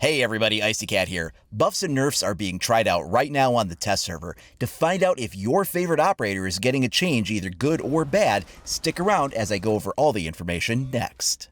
Hey everybody, IcyCat here. Buffs and nerfs are being tried out right now on the test server. To find out if your favorite operator is getting a change, either good or bad, stick around as I go over all the information next.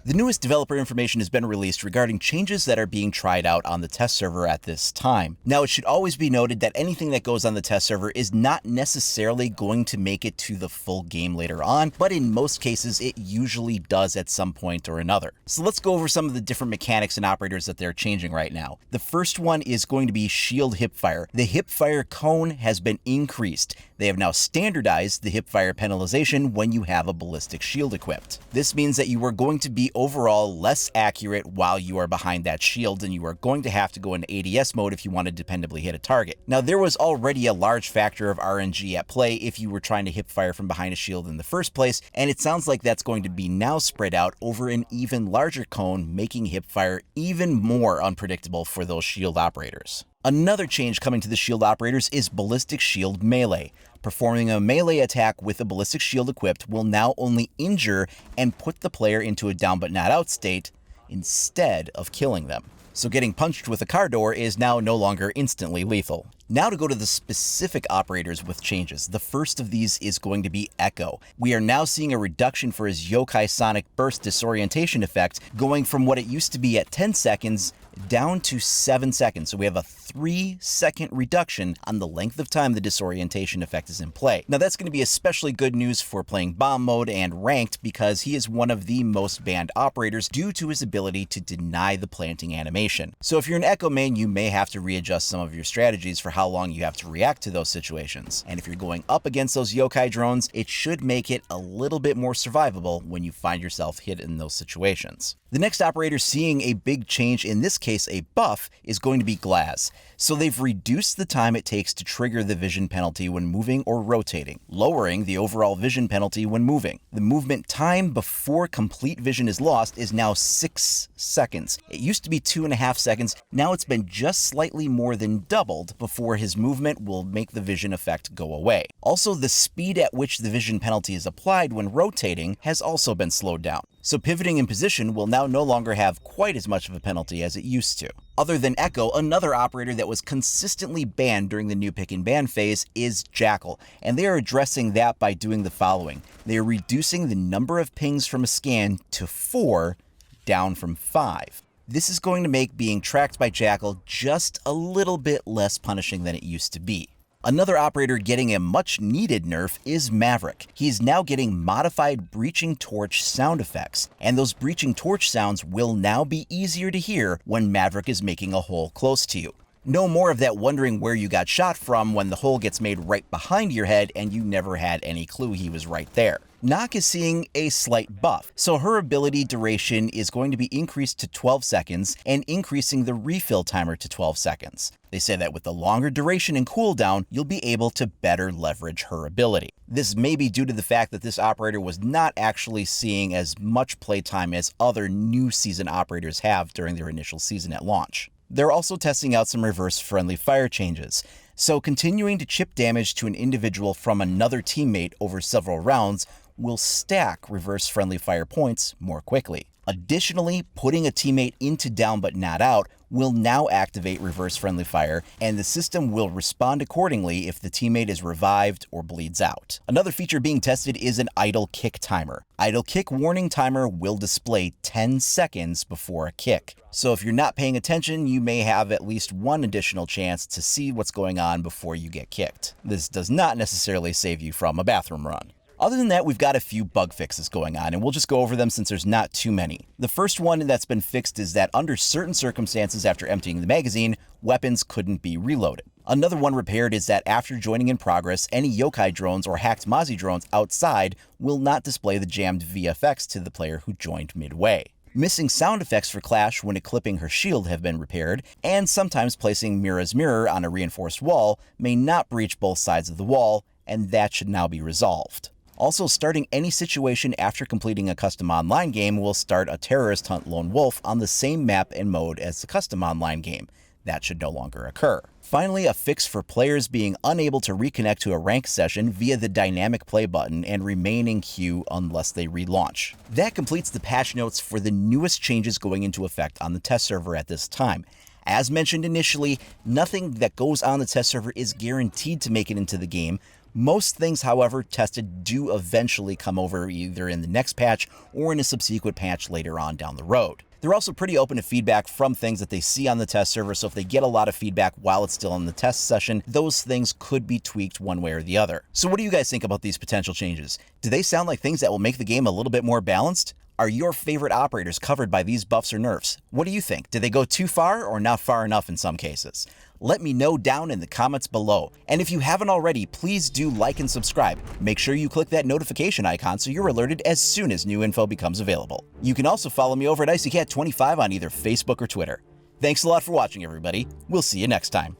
The newest developer information has been released regarding changes that are being tried out on the test server at this time. Now, it should always be noted that anything that goes on the test server is not necessarily going to make it to the full game later on, but in most cases, it usually does at some point or another. So let's go over some of the different mechanics and operators that they're changing right now. The first one is going to be shield hipfire. The hipfire cone has been increased. They have now standardized the hipfire penalization when you have a ballistic shield equipped. This means that you are going to be overall less accurate while you are behind that shield, and you are going to have to go into ADS mode if you want to dependably hit a target. Now, there was already a large factor of RNG at play if you were trying to hipfire from behind a shield in the first place, and it sounds like that's going to be now spread out over an even larger cone, making hipfire even more unpredictable for those shield operators. Another change coming to the shield operators is ballistic shield melee. Performing a melee attack with a ballistic shield equipped will now only injure and put the player into a down but not out state instead of killing them. So getting punched with a car door is now no longer instantly lethal. Now to go to the specific operators with changes. The first of these is going to be Echo. We are now seeing a reduction for his Yokai Sonic Burst disorientation effect, going from what it used to be at 10 seconds down to 7 seconds. So we have a 3-second reduction on the length of time the disorientation effect is in play. Now that's going to be especially good news for playing bomb mode and ranked, because he is one of the most banned operators due to his ability to deny the planting animation. So if you're an Echo main, you may have to readjust some of your strategies for how long you have to react to those situations. And if you're going up against those yokai drones, it should make it a little bit more survivable when you find yourself hit in those situations. The next operator seeing a big change, in this case a buff, is going to be Glaz. So they've reduced the time it takes to trigger the vision penalty when moving or rotating, lowering the overall vision penalty when moving. The movement time before complete vision is lost is now 6 seconds. It used to be 2.5 seconds. Now it's been just slightly more than doubled before his movement will make the vision effect go away. Also, the speed at which the vision penalty is applied when rotating has also been slowed down. So pivoting in position will now no longer have quite as much of a penalty as it used to. Other than Echo, another operator that was consistently banned during the new pick and ban phase is Jackal, and they are addressing that by doing the following. They are reducing the number of pings from a scan to 4, down from 5. This is going to make being tracked by Jackal just a little bit less punishing than it used to be. Another operator getting a much needed nerf is Maverick. He's now getting modified breaching torch sound effects, and those breaching torch sounds will now be easier to hear when Maverick is making a hole close to you. No more of that wondering where you got shot from when the hole gets made right behind your head and you never had any clue he was right there. Nock is seeing a slight buff, so her ability duration is going to be increased to 12 seconds and increasing the refill timer to 12 seconds. They say that with the longer duration and cooldown, you'll be able to better leverage her ability. This may be due to the fact that this operator was not actually seeing as much playtime as other new season operators have during their initial season at launch. They're also testing out some reverse friendly fire changes. So continuing to chip damage to an individual from another teammate over several rounds will stack reverse friendly fire points more quickly. Additionally, putting a teammate into down but not out will now activate reverse friendly fire, and the system will respond accordingly if the teammate is revived or bleeds out. Another feature being tested is an idle kick timer. Idle kick warning timer will display 10 seconds before a kick. So if you're not paying attention, you may have at least one additional chance to see what's going on before you get kicked. This does not necessarily save you from a bathroom run. Other than that, we've got a few bug fixes going on, and we'll just go over them since there's not too many. The first one that's been fixed is that under certain circumstances after emptying the magazine, weapons couldn't be reloaded. Another one repaired is that after joining in progress, any yokai drones or hacked Mozzie drones outside will not display the jammed VFX to the player who joined midway. Missing sound effects for Clash when equipping her shield have been repaired, and sometimes placing Mira's mirror on a reinforced wall may not breach both sides of the wall, and that should now be resolved. Also, starting any situation after completing a custom online game will start a terrorist hunt lone wolf on the same map and mode as the custom online game. That should no longer occur. Finally, a fix for players being unable to reconnect to a ranked session via the dynamic play button and remain in queue unless they relaunch. That completes the patch notes for the newest changes going into effect on the test server at this time. As mentioned initially, nothing that goes on the test server is guaranteed to make it into the game. Most things, however, tested do eventually come over either in the next patch or in a subsequent patch later on down the road. They're also pretty open to feedback from things that they see on the test server, so if they get a lot of feedback while it's still in the test session, those things could be tweaked one way or the other. So what do you guys think about these potential changes? Do they sound like things that will make the game a little bit more balanced? Are your favorite operators covered by these buffs or nerfs? What do you think? Did they go too far or not far enough in some cases? Let me know down in the comments below. And if you haven't already, please do like and subscribe. Make sure you click that notification icon so you're alerted as soon as new info becomes available. You can also follow me over at IcyCat25 on either Facebook or Twitter. Thanks a lot for watching, everybody. We'll see you next time.